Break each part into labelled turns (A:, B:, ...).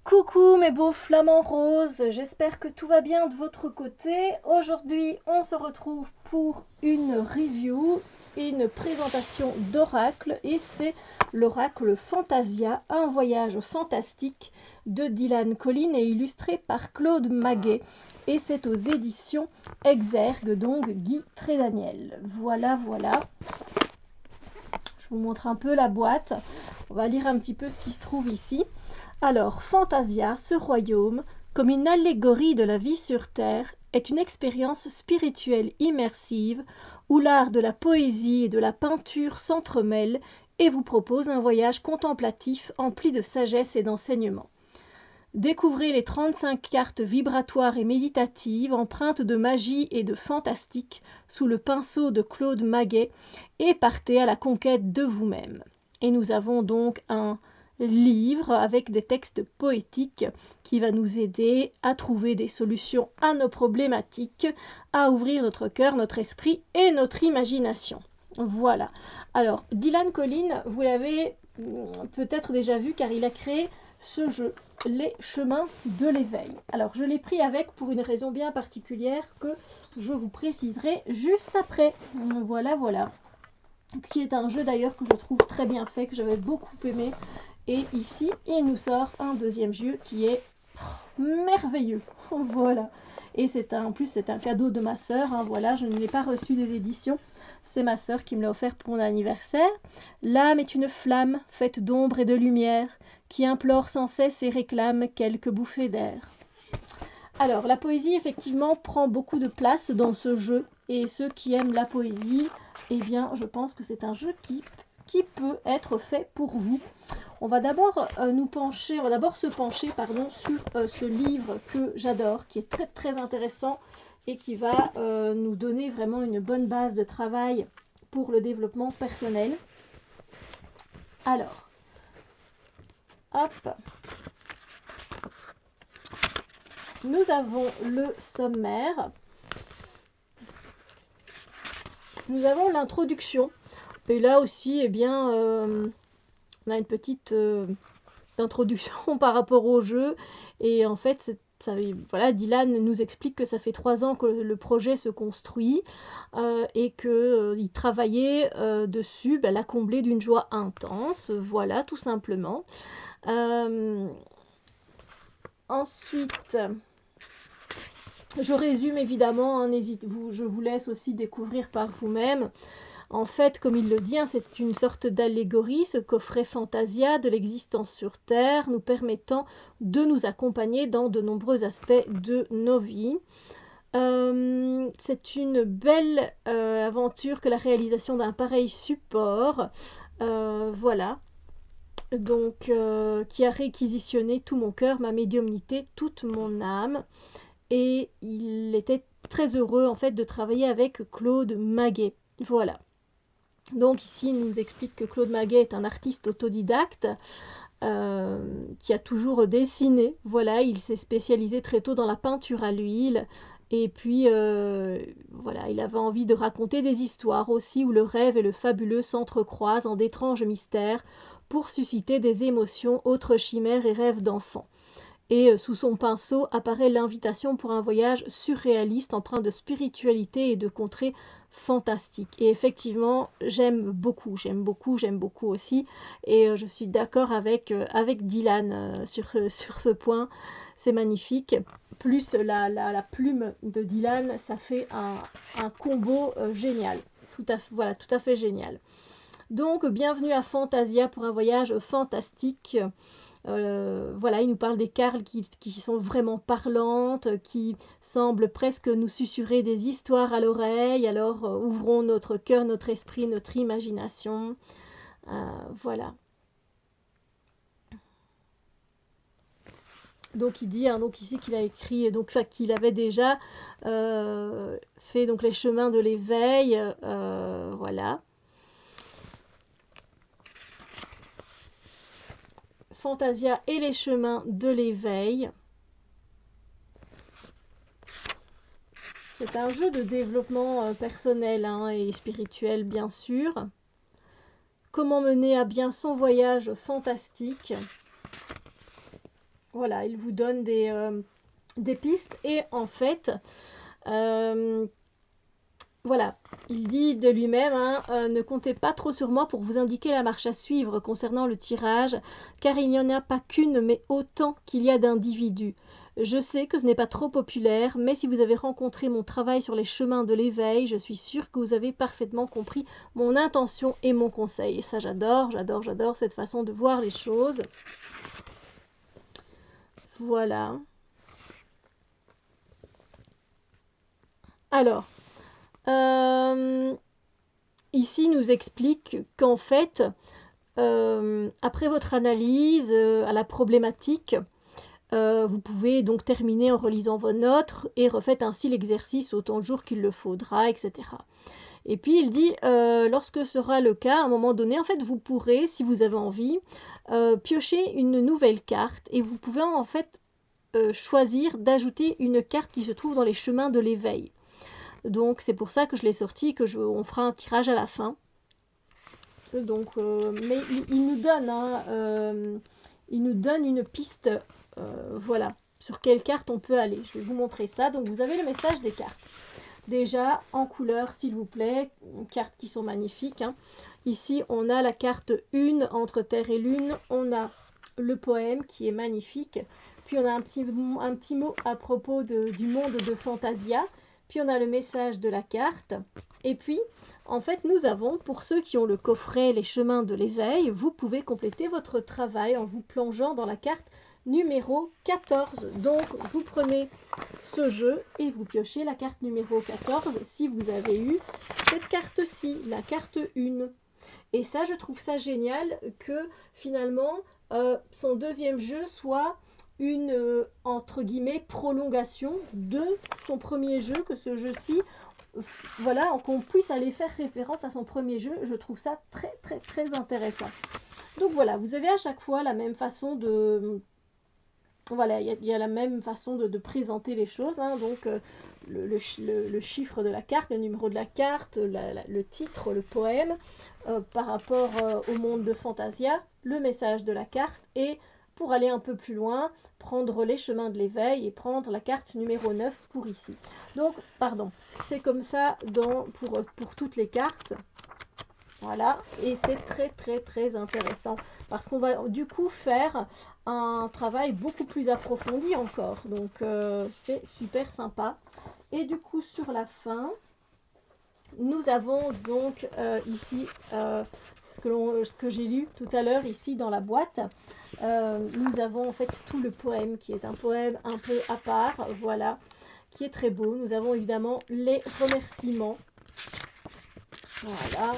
A: Coucou mes beaux flamants roses, j'espère que tout va bien de votre côté. Aujourd'hui, on se retrouve pour une review, une présentation d'Oracle et c'est l'Oracle Fantasia, un voyage fantastique de Dylan Collin et illustré par Claude Maguet. Et c'est aux éditions Exergue, donc Guy Trédaniel. Voilà, voilà. Je vous montre un peu la boîte. On va lire un petit peu ce qui se trouve ici. Alors, Fantasia, ce royaume, comme une allégorie de la vie sur Terre, est une expérience spirituelle immersive où l'art de la poésie et de la peinture s'entremêlent et vous propose un voyage contemplatif empli de sagesse et d'enseignement. Découvrez les 35 cartes vibratoires et méditatives empreintes de magie et de fantastique sous le pinceau de Claude Maguet et partez à la conquête de vous-même. Et nous avons donc un livre avec des textes poétiques qui va nous aider à trouver des solutions à nos problématiques, à ouvrir notre cœur, notre esprit et notre imagination. Voilà. Alors, Dylan Collin, vous l'avez peut-être déjà vu car il a créé ce jeu, les chemins de l'éveil. Alors, je l'ai pris avec pour une raison bien particulière que je vous préciserai juste après. Voilà, voilà. Qui est un jeu d'ailleurs que je trouve très bien fait, que j'avais beaucoup aimé. Et ici, il nous sort un deuxième jeu qui est merveilleux. Voilà. Et en plus, c'est un cadeau de ma sœur. Hein, voilà, je ne l'ai pas reçu des éditions. C'est ma sœur qui me l'a offert pour mon anniversaire. L'âme est une flamme faite d'ombre et de lumière qui implore sans cesse et réclame quelques bouffées d'air. Alors, la poésie, effectivement, prend beaucoup de place dans ce jeu. Et ceux qui aiment la poésie, eh bien, je pense que c'est un jeu qui peut être fait pour vous. On va d'abord se pencher sur ce livre que j'adore, qui est très très intéressant et qui va nous donner vraiment une bonne base de travail pour le développement personnel. Alors, hop, nous avons le sommaire, nous avons l'introduction, et là aussi, eh bien, on a une petite introduction par rapport au jeu, et en fait, voilà, Dylan nous explique que ça fait 3 ans que le projet se construit et qu'il travaillait dessus, l'a comblé d'une joie intense, voilà, tout simplement. Ensuite, je résume évidemment, hein, je vous laisse aussi découvrir par vous-même. En fait, comme il le dit, hein, c'est une sorte d'allégorie, ce coffret Fantasia de l'existence sur Terre, nous permettant de nous accompagner dans de nombreux aspects de nos vies. C'est une belle aventure que la réalisation d'un pareil support. Voilà. Donc, qui a réquisitionné tout mon cœur, ma médiumnité, toute mon âme. Et il était très heureux, en fait, de travailler avec Claude Maguet. Voilà. Donc ici, il nous explique que Claude Maguet est un artiste autodidacte qui a toujours dessiné. Voilà, il s'est spécialisé très tôt dans la peinture à l'huile. Et puis, voilà, il avait envie de raconter des histoires aussi où le rêve et le fabuleux s'entrecroisent en d'étranges mystères pour susciter des émotions, autres chimères et rêves d'enfants. Et sous son pinceau apparaît l'invitation pour un voyage surréaliste empreint de spiritualité et de contrées fantastiques. Et effectivement, j'aime beaucoup aussi. Et je suis d'accord avec Dylan sur ce point. C'est magnifique. Plus la plume de Dylan, ça fait un combo génial. Voilà, tout à fait génial. Donc, bienvenue à Fantasia pour un voyage fantastique. Voilà, il nous parle des cartes qui sont vraiment parlantes, qui semblent presque nous susurrer des histoires à l'oreille. Alors, ouvrons notre cœur, notre esprit, notre imagination. Voilà. Donc, il dit donc ici qu'il a écrit, qu'il avait déjà fait donc les chemins de l'éveil. Voilà. Fantasia et les chemins de l'éveil. C'est un jeu de développement personnel et spirituel, bien sûr. Comment mener à bien son voyage fantastique. voilà, il vous donne des pistes et en fait, voilà, il dit de lui-même, hein, ne comptez pas trop sur moi pour vous indiquer la marche à suivre concernant le tirage, car il n'y en a pas qu'une, mais autant qu'il y a d'individus. Je sais que ce n'est pas trop populaire, mais si vous avez rencontré mon travail sur les chemins de l'éveil, je suis sûre que vous avez parfaitement compris mon intention et mon conseil. Et ça, j'adore, j'adore, j'adore cette façon de voir les choses. Voilà. Alors, ici, il nous explique qu'en fait, après votre analyse à la problématique, vous pouvez donc terminer en relisant vos notes et refaites ainsi l'exercice autant de jours qu'il le faudra, etc. Et puis il dit, lorsque sera le cas, à un moment donné, en fait, vous pourrez, si vous avez envie, piocher une nouvelle carte et vous pouvez en fait choisir d'ajouter une carte qui se trouve dans les chemins de l'éveil. Donc c'est pour ça que je l'ai sorti, on fera un tirage à la fin. Donc, mais il nous donne, hein, il nous donne une piste, voilà, sur quelle carte on peut aller. Je vais vous montrer ça. Donc vous avez le message des cartes. Déjà en couleur, s'il vous plaît, cartes qui sont magnifiques, hein. Ici, on a la carte 1 entre Terre et Lune. On a le poème qui est magnifique. Puis on a un petit mot à propos du monde de Fantasia. Puis on a le message de la carte. Et puis, en fait, nous avons, pour ceux qui ont le coffret Les chemins de l'éveil, vous pouvez compléter votre travail en vous plongeant dans la carte numéro 14. Donc, vous prenez ce jeu et vous piochez la carte numéro 14 si vous avez eu cette carte-ci, la carte 1. Et ça, je trouve ça génial que finalement, son deuxième jeu soit une, entre guillemets, prolongation de son premier jeu, que ce jeu-ci, voilà, qu'on puisse aller faire référence à son premier jeu. Je trouve ça très, très, très intéressant. Donc voilà, vous avez à chaque fois la même façon de... Voilà, il y a la même façon de présenter les choses, hein. Donc le chiffre de la carte, le numéro de la carte, le titre, le poème, par rapport au monde de Fantasia, le message de la carte, et pour aller un peu plus loin, prendre les chemins de l'éveil et prendre la carte numéro 9 pour ici. Donc, pardon, c'est comme ça pour toutes les cartes. Voilà, et c'est très très très intéressant parce qu'on va du coup faire un travail beaucoup plus approfondi encore. Donc c'est super sympa. Et du coup sur la fin, nous avons donc ici ce que j'ai lu tout à l'heure ici dans la boîte. Nous avons en fait tout le poème qui est un poème un peu à part, voilà, qui est très beau. Nous avons évidemment les remerciements. Voilà.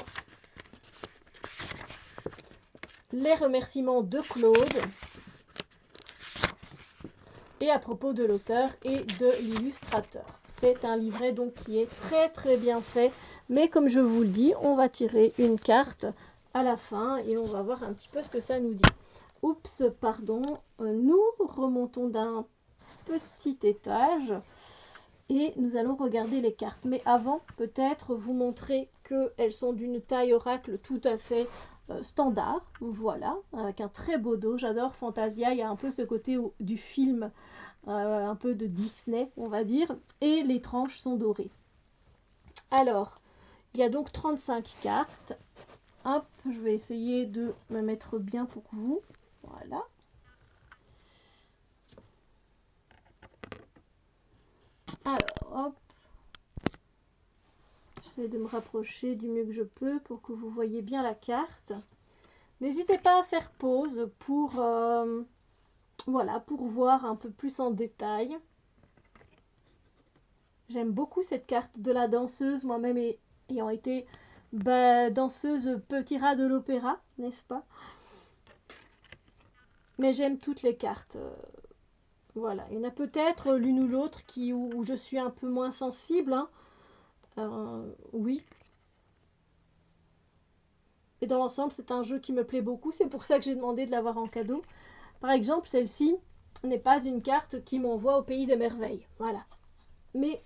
A: Les remerciements de Claude et à propos de l'auteur et de l'illustrateur. C'est un livret donc qui est très très bien fait, mais comme je vous le dis, on va tirer une carte à la fin et on va voir un petit peu ce que ça nous dit. Oups, pardon, nous remontons d'un petit étage et nous allons regarder les cartes. Mais avant, peut-être vous montrer qu'elles sont d'une taille oracle tout à fait standard, voilà, avec un très beau dos. J'adore Fantasia, il y a un peu ce côté du film, un peu de Disney, on va dire, et les tranches sont dorées. Alors, il y a donc 35 cartes. Hop, je vais essayer de me mettre bien pour vous. Voilà. Alors, hop. J'essaie de me rapprocher du mieux que je peux pour que vous voyez bien la carte. N'hésitez pas à faire pause pour, voilà, pour voir un peu plus en détail. J'aime beaucoup cette carte de la danseuse, moi-même ayant été danseuse petit rat de l'opéra, n'est-ce pas? Mais j'aime toutes les cartes. Voilà, il y en a peut-être l'une ou l'autre où je suis un peu moins sensible, hein. Oui. Et dans l'ensemble, c'est un jeu qui me plaît beaucoup. C'est pour ça que j'ai demandé de l'avoir en cadeau. Par exemple, celle-ci n'est pas une carte qui m'envoie au pays des merveilles. Voilà. Mais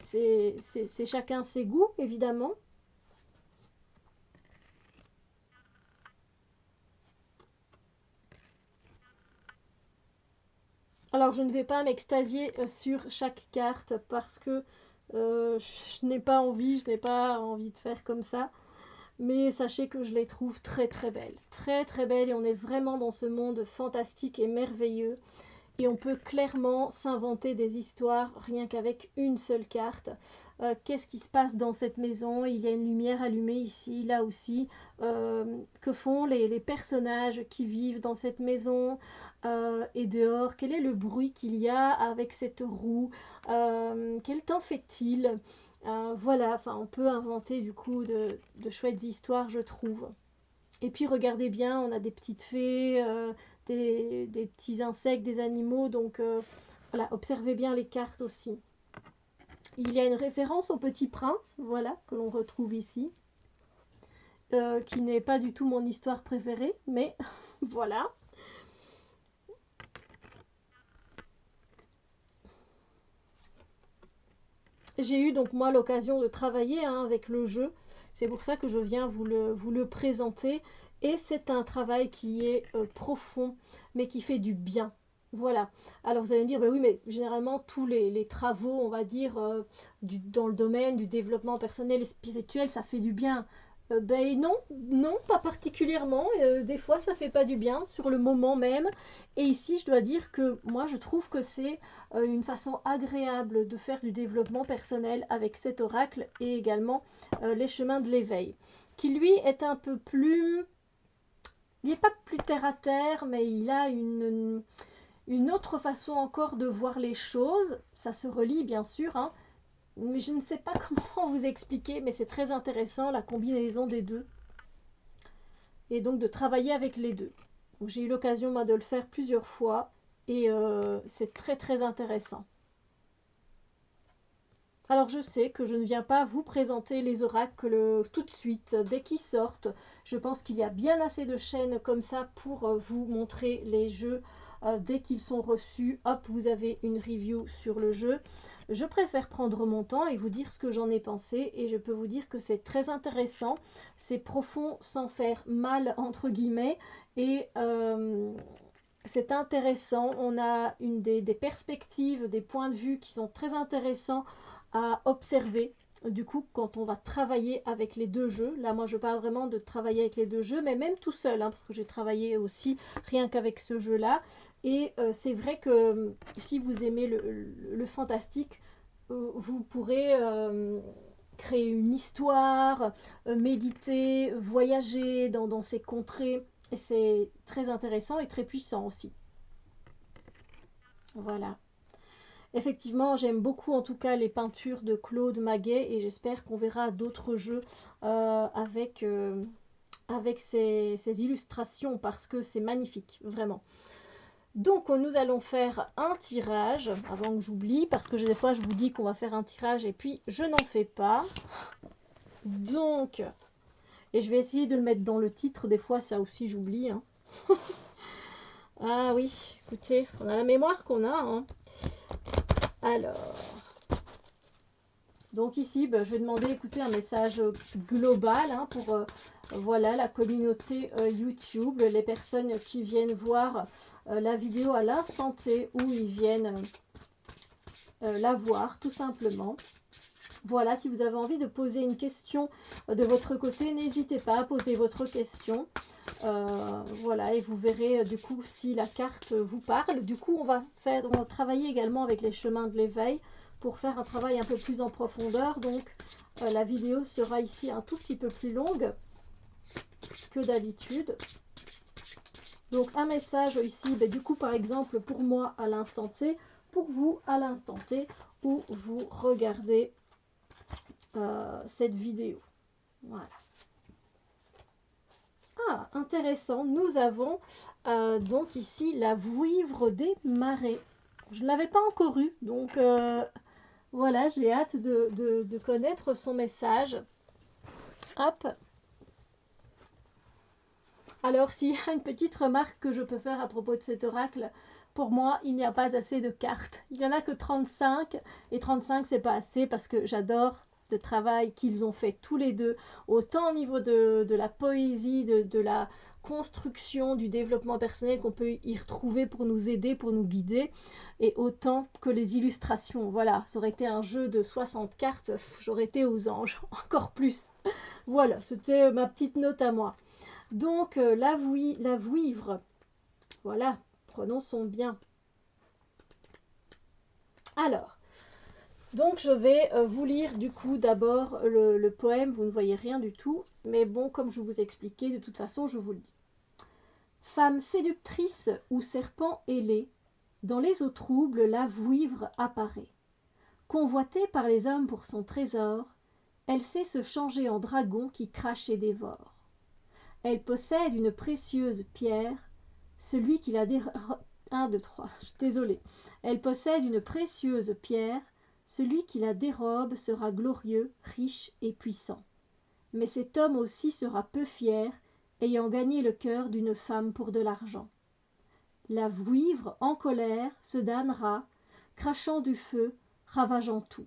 A: c'est chacun ses goûts, évidemment. Alors, je ne vais pas m'extasier sur chaque carte parce que je n'ai pas envie, de faire comme ça. Mais sachez que je les trouve très très belles. Très très belles et on est vraiment dans ce monde fantastique et merveilleux. Et on peut clairement s'inventer des histoires rien qu'avec une seule carte. Qu'est-ce qui se passe dans cette maison? Il y a une lumière allumée ici, là aussi. Que font les personnages qui vivent dans cette maison et dehors? Quel est le bruit qu'il y a avec cette roue? Quel temps fait-il? Voilà, enfin, on peut inventer du coup de chouettes histoires, je trouve. Et puis regardez bien, on a des petites fées, des petits insectes, des animaux, donc voilà, observez bien les cartes aussi. Il y a une référence au Petit Prince, voilà, que l'on retrouve ici, qui n'est pas du tout mon histoire préférée, mais voilà. J'ai eu donc moi l'occasion de travailler avec le jeu, c'est pour ça que je viens vous le présenter, et c'est un travail qui est profond, mais qui fait du bien. Voilà. Alors vous allez me dire, bah oui, mais généralement tous les travaux, on va dire, dans le domaine du développement personnel et spirituel, ça fait du bien. Ben non, non, pas particulièrement. Des fois, ça fait pas du bien sur le moment même. Et ici, je dois dire que moi, je trouve que c'est une façon agréable de faire du développement personnel avec cet oracle et également les chemins de l'éveil, qui lui est un peu plus... Il n'est pas plus terre à terre, mais il a une autre façon encore de voir les choses. Ça se relie bien sûr, hein, mais je ne sais pas comment vous expliquer, mais c'est très intéressant la combinaison des deux et donc de travailler avec les deux. J'ai eu l'occasion moi de le faire plusieurs fois et c'est très très intéressant. Alors je sais que je ne viens pas vous présenter les oracles tout de suite dès qu'ils sortent. Je pense qu'il y a bien assez de chaînes comme ça pour vous montrer les jeux dès qu'ils sont reçus. Hop, vous avez une review sur le jeu. Je préfère prendre mon temps et vous dire ce que j'en ai pensé et je peux vous dire que c'est très intéressant. C'est profond sans faire mal entre guillemets et c'est intéressant. On a des perspectives, des points de vue qui sont très intéressants à observer. Du coup, quand on va travailler avec les deux jeux, là moi je parle vraiment de travailler avec les deux jeux, mais même tout seul, hein, parce que j'ai travaillé aussi rien qu'avec ce jeu-là. Et c'est vrai que si vous aimez le fantastique, vous pourrez créer une histoire, méditer, voyager dans ces contrées. Et c'est très intéressant et très puissant aussi. Voilà. Effectivement, j'aime beaucoup en tout cas les peintures de Claude Maguet et j'espère qu'on verra d'autres jeux avec ces illustrations parce que c'est magnifique, vraiment. Donc nous allons faire un tirage, avant que j'oublie, parce que des fois je vous dis qu'on va faire un tirage et puis je n'en fais pas. Donc, et je vais essayer de le mettre dans le titre, des fois ça aussi j'oublie. Hein. Ah oui, écoutez, on a la mémoire qu'on a. Hein. Alors, donc ici, je vais demander d'écouter un message global hein, pour voilà, la communauté YouTube, les personnes qui viennent voir la vidéo à l'instant T où ils viennent la voir tout simplement. Voilà, si vous avez envie de poser une question de votre côté, n'hésitez pas à poser votre question. Voilà, et vous verrez du coup si la carte vous parle. Du coup, on va travailler également avec les chemins de l'éveil pour faire un travail un peu plus en profondeur. Donc, la vidéo sera ici un tout petit peu plus longue que d'habitude. Donc, un message ici, du coup, par exemple, pour moi à l'instant T, pour vous à l'instant T, où vous regardez cette vidéo. Voilà. Ah, intéressant. Nous avons donc ici la vouivre des marais. Je ne l'avais pas encore eu, donc voilà, j'ai hâte de connaître son message. Hop. Alors, s'il y a une petite remarque que je peux faire à propos de cet oracle, pour moi, il n'y a pas assez de cartes. Il n'y en a que 35, et 35, c'est pas assez parce que j'adore le travail qu'ils ont fait tous les deux, autant au niveau de la poésie, construction du développement personnel qu'on peut y retrouver pour nous aider, pour nous guider, et autant que les illustrations. Voilà, ça aurait été un jeu de 60 cartes, j'aurais été aux anges, encore plus. Voilà, c'était ma petite note à moi. Donc, la vouivre, voilà, prononçons bien. Alors, donc je vais vous lire du coup d'abord le poème, vous ne voyez rien du tout, mais bon, comme je vous ai expliqué, de toute façon, je vous le dis. Femme séductrice ou serpent ailé, dans les eaux troubles la vouivre apparaît. Convoitée par les hommes pour son trésor, elle sait se changer en dragon qui crache et dévore. Elle possède une précieuse pierre, celui qui la dérobe... 1, 2, 3, désolée. Elle possède une précieuse pierre, celui qui la dérobe sera glorieux, riche et puissant. Mais cet homme aussi sera peu fier, ayant gagné le cœur d'une femme pour de l'argent. La vouivre, en colère, se damnera, crachant du feu, ravageant tout.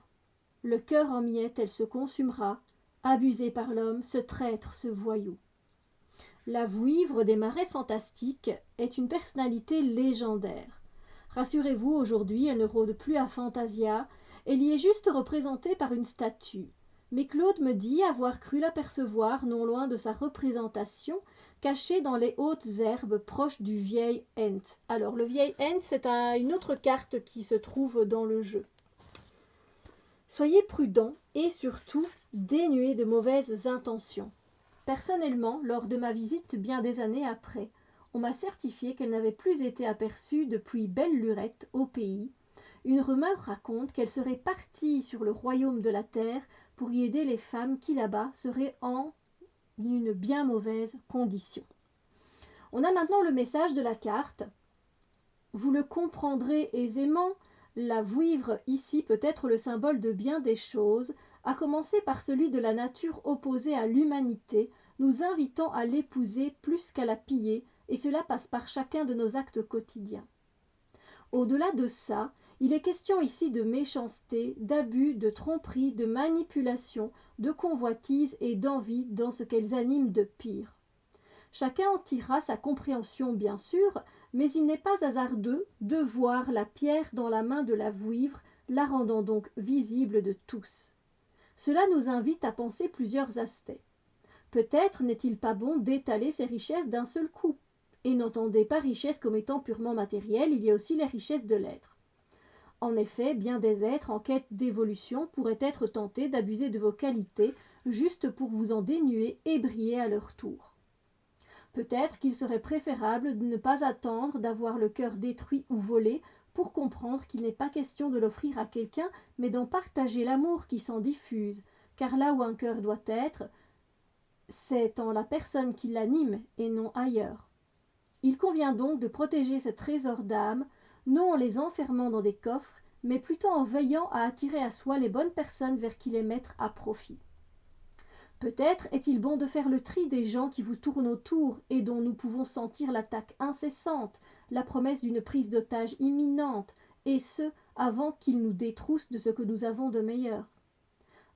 A: Le cœur en miettes, elle se consumera, abusée par l'homme, ce traître, ce voyou. La vouivre des marais fantastiques est une personnalité légendaire. Rassurez-vous, aujourd'hui, elle ne rôde plus à Fantasia, elle y est juste représentée par une statue. Mais Claude me dit avoir cru l'apercevoir non loin de sa représentation, cachée dans les hautes herbes proches du vieil Ent. Alors, le vieil Ent, c'est une autre carte qui se trouve dans le jeu. Soyez prudents et surtout dénués de mauvaises intentions. Personnellement, lors de ma visite bien des années après, on m'a certifié qu'elle n'avait plus été aperçue depuis Belle Lurette au pays. Une rumeur raconte qu'elle serait partie sur le royaume de la terre pour y aider les femmes qui là-bas seraient en une bien mauvaise condition. On a maintenant le message de la carte. Vous le comprendrez aisément, la vouivre ici peut être le symbole de bien des choses, à commencer par celui de la nature opposée à l'humanité, nous invitant à l'épouser plus qu'à la piller, et cela passe par chacun de nos actes quotidiens. Au-delà de ça, il est question ici de méchanceté, d'abus, de tromperie, de manipulation, de convoitise et d'envie dans ce qu'elles animent de pire. Chacun en tirera sa compréhension bien sûr, mais il n'est pas hasardeux de voir la pierre dans la main de la vouivre, la rendant donc visible de tous. Cela nous invite à penser plusieurs aspects. Peut-être n'est-il pas bon d'étaler ses richesses d'un seul coup. Et n'entendez pas richesse comme étant purement matérielle, il y a aussi les richesses de l'être. En effet, bien des êtres en quête d'évolution pourraient être tentés d'abuser de vos qualités juste pour vous en dénuer et briller à leur tour. Peut-être qu'il serait préférable de ne pas attendre d'avoir le cœur détruit ou volé pour comprendre qu'il n'est pas question de l'offrir à quelqu'un, mais d'en partager l'amour qui s'en diffuse, car là où un cœur doit être, c'est en la personne qui l'anime et non ailleurs. Il convient donc de protéger ces trésors d'âme, non en les enfermant dans des coffres, mais plutôt en veillant à attirer à soi les bonnes personnes vers qui les mettre à profit. Peut-être est-il bon de faire le tri des gens qui vous tournent autour et dont nous pouvons sentir l'attaque incessante, la promesse d'une prise d'otage imminente, et ce, avant qu'ils nous détroussent de ce que nous avons de meilleur.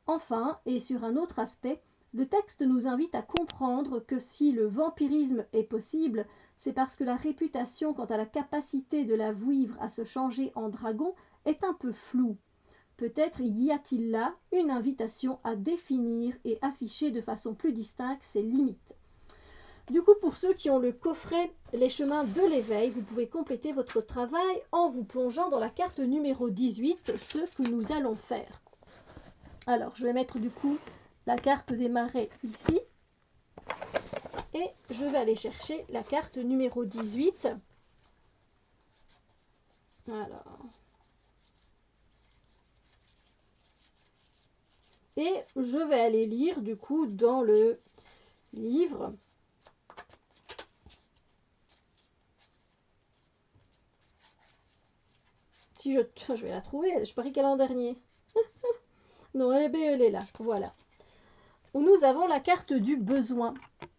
A: Enfin, et sur un autre aspect, le texte nous invite à comprendre que si le vampirisme est possible, c'est parce que la réputation quant à la capacité de la vouivre à se changer en dragon est un peu floue. Peut-être y a-t-il là une invitation à définir et afficher de façon plus distincte ses limites. Du coup, pour ceux qui ont le coffret Les chemins de l'éveil, vous pouvez compléter votre travail en vous plongeant dans la carte numéro 18, ce que nous allons faire. Alors, je vais mettre du coup la carte des marais ici. Et je vais aller chercher la carte numéro 18. Alors... Et je vais aller lire du coup dans le livre. Si je vais la trouver, je parie qu'elle est en dernier. Non, elle est là, voilà. Où nous avons la carte du besoin.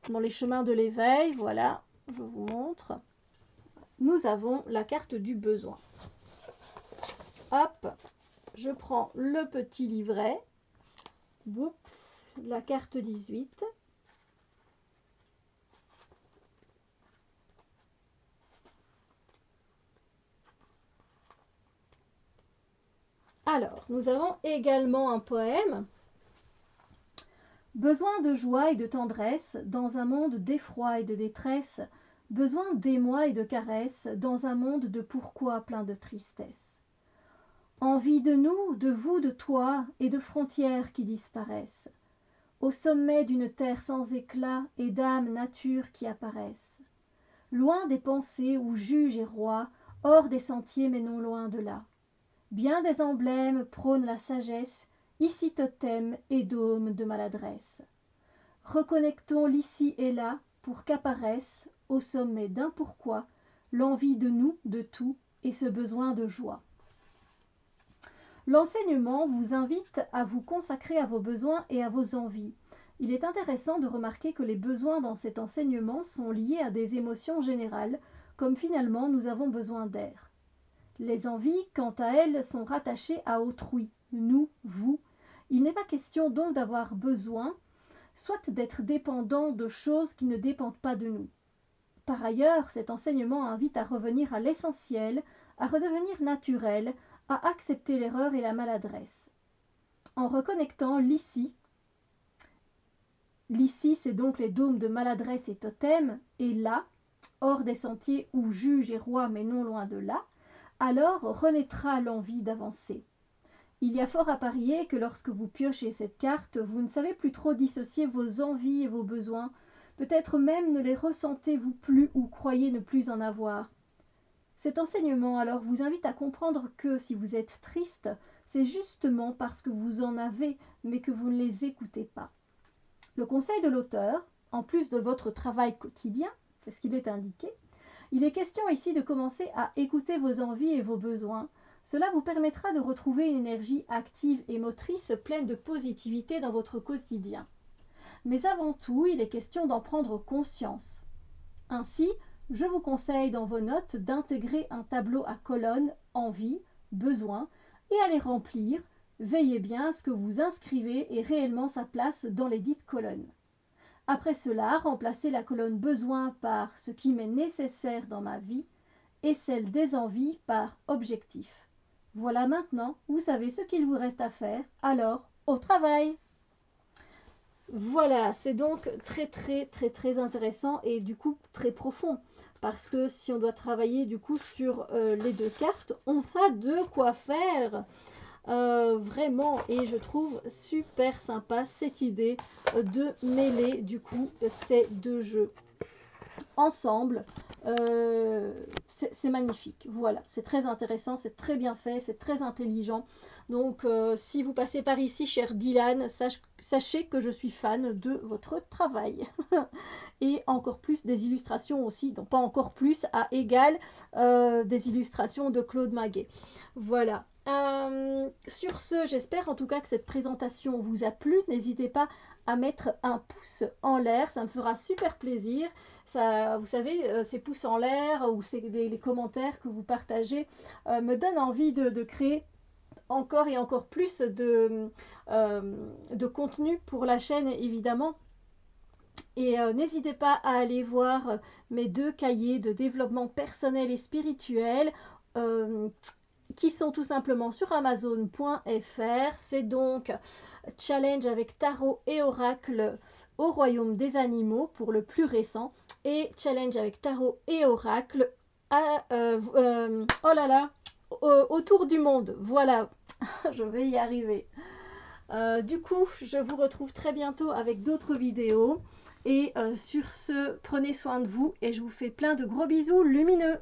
A: Dans les chemins de l'éveil, voilà, je vous montre. Nous avons la carte du besoin. Hop, je prends le petit livret. Oups, la carte 18. Alors, nous avons également un poème. Besoin de joie et de tendresse dans un monde d'effroi et de détresse, besoin d'émoi et de caresses dans un monde de pourquoi plein de tristesse. Envie de nous, de vous, de toi et de frontières qui disparaissent, au sommet d'une terre sans éclat et d'âmes nature qui apparaissent. Loin des pensées où juge et roi, hors des sentiers mais non loin de là. Bien des emblèmes prônent la sagesse, ici totem et dôme de maladresse. Reconnectons l'ici et là pour qu'apparaisse, au sommet d'un pourquoi, l'envie de nous, de tout et ce besoin de joie. L'enseignement vous invite à vous consacrer à vos besoins et à vos envies. Il est intéressant de remarquer que les besoins dans cet enseignement sont liés à des émotions générales, comme finalement nous avons besoin d'air. Les envies, quant à elles, sont rattachées à autrui, nous, vous. Il n'est pas question donc d'avoir besoin, soit d'être dépendant de choses qui ne dépendent pas de nous. Par ailleurs, cet enseignement invite à revenir à l'essentiel, à redevenir naturel, à accepter l'erreur et la maladresse. En reconnectant l'ici, l'ici c'est donc les dômes de maladresse et totem, et là, hors des sentiers où juge et roi mais non loin de là, alors renaîtra l'envie d'avancer. Il y a fort à parier que lorsque vous piochez cette carte, vous ne savez plus trop dissocier vos envies et vos besoins, peut-être même ne les ressentez-vous plus ou croyez ne plus en avoir. Cet enseignement alors vous invite à comprendre que si vous êtes triste, c'est justement parce que vous en avez, mais que vous ne les écoutez pas. Le conseil de l'auteur, en plus de votre travail quotidien, c'est ce qu'il est indiqué, il est question ici de commencer à écouter vos envies et vos besoins. Cela vous permettra de retrouver une énergie active et motrice pleine de positivité dans votre quotidien. Mais avant tout, il est question d'en prendre conscience. Ainsi, je vous conseille dans vos notes d'intégrer un tableau à colonnes envies, besoins et à les remplir. Veillez bien à ce que vous inscrivez ait réellement sa place dans les dites colonnes. Après cela, remplacez la colonne besoin par ce qui m'est nécessaire dans ma vie et celle des envies par objectif. Voilà maintenant, vous savez ce qu'il vous reste à faire, alors au travail! Voilà, c'est donc très intéressant et du coup très profond. Parce que si on doit travailler du coup sur les deux cartes, on a de quoi faire. Vraiment, et je trouve super sympa cette idée de mêler du coup ces deux jeux ensemble. C'est magnifique, voilà, c'est très intéressant, c'est très bien fait, c'est très intelligent. Donc si vous passez par ici, cher Dylan, sachez que je suis fan de votre travail. Et encore plus des illustrations aussi, donc pas encore plus, à égal des illustrations de Claude Maguet. Voilà. Sur ce, j'espère en tout cas que cette présentation vous a plu. N'hésitez pas à mettre un pouce en l'air, ça me fera super plaisir. Ça, vous savez, ces pouces en l'air ou les commentaires que vous partagez me donnent envie de créer encore et encore plus de contenu pour la chaîne, évidemment. Et n'hésitez pas à aller voir mes deux cahiers de développement personnel et spirituel qui sont tout simplement sur amazon.fr. C'est donc Challenge avec tarot et oracle au royaume des animaux pour le plus récent et Challenge avec tarot et oracle à, oh là là, autour du monde. Voilà, je vais y arriver. Du coup, je vous retrouve très bientôt avec d'autres vidéos. Et sur ce, prenez soin de vous et je vous fais plein de gros bisous lumineux.